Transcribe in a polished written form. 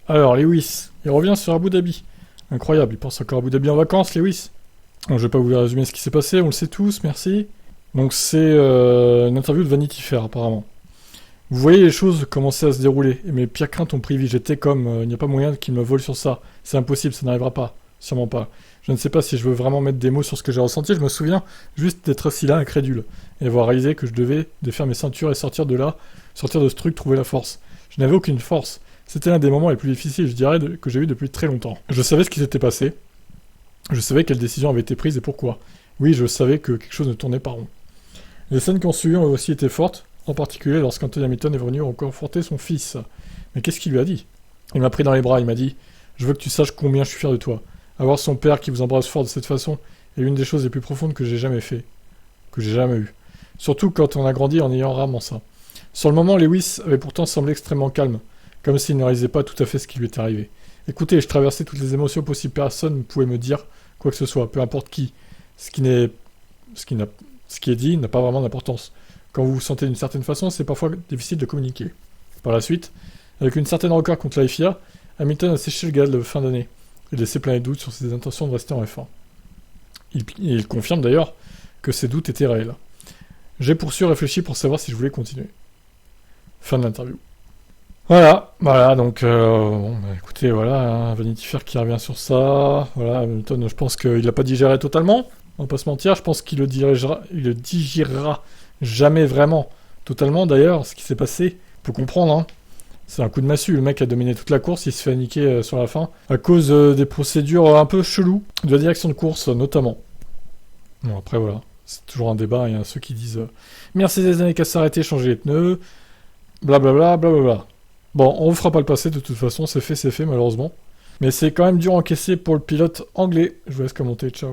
Alors, Lewis, il revient sur Abu Dhabi. Incroyable, il pense encore à Abu Dhabi en vacances, Lewis. Bon, je vais pas vous résumer ce qui s'est passé, on le sait tous, merci. Donc c'est une interview de Vanity Fair, apparemment. Vous voyez les choses commencer à se dérouler, et mes pires craintes ont pris vie. J'étais comme, il n'y a pas moyen qu'il me vole sur ça. C'est impossible, ça n'arrivera pas. Sûrement pas. Je ne sais pas si je veux vraiment mettre des mots sur ce que j'ai ressenti, je me souviens juste d'être assis là, incrédule, et avoir réalisé que je devais défaire mes ceintures et sortir de là, sortir de ce truc, trouver la force. Je n'avais aucune force. C'était l'un des moments les plus difficiles, je dirais, que j'ai eu depuis très longtemps. Je savais ce qui s'était passé, je savais quelle décision avait été prise et pourquoi. Oui, je savais que quelque chose ne tournait pas rond. Les scènes qui ont suivi ont aussi été fortes, en particulier lorsqu'Anthony Hamilton est venu reconforter son fils. Mais qu'est-ce qu'il lui a dit? Il m'a pris dans les bras, il m'a dit « Je veux que tu saches combien je suis fier de toi. Avoir son père qui vous embrasse fort de cette façon est l'une des choses les plus profondes que j'ai jamais fait, que j'ai jamais eues. Surtout quand on a grandi en ayant rarement ça. » Sur le moment, Lewis avait pourtant semblé extrêmement calme, comme s'il ne réalisait pas tout à fait ce qui lui était arrivé. Écoutez, je traversais toutes les émotions possibles, personne ne pouvait me dire quoi que ce soit, peu importe qui. Ce qui est dit n'a pas vraiment d'importance. Quand vous vous sentez d'une certaine façon, c'est parfois difficile de communiquer. Par la suite, avec une certaine rancœur contre la FIA, Hamilton a séché le gaz de fin d'année et laissé plein de doutes sur ses intentions de rester en F1. Il confirme d'ailleurs que ces doutes étaient réels. J'ai réfléchi pour savoir si je voulais continuer. Fin de l'interview. Voilà, donc, bon, bah, écoutez, voilà, hein, Vanity Fair qui revient sur ça, voilà, Hamilton, je pense qu'il l'a pas digéré totalement, on va pas se mentir, je pense qu'il le digérera jamais vraiment, totalement d'ailleurs, ce qui s'est passé, faut comprendre, hein, c'est un coup de massue, le mec a dominé toute la course, il se fait niquer sur la fin, à cause des procédures un peu cheloues, de la direction de course notamment. Bon, après voilà, c'est toujours un débat, il y a ceux qui disent Mercedes n'a qu'à s'arrêter, changer les pneus, blablabla, blablabla. Bon, on ne fera pas le passer de toute façon, c'est fait malheureusement. Mais c'est quand même dur à encaisser pour le pilote anglais. Je vous laisse commenter, ciao.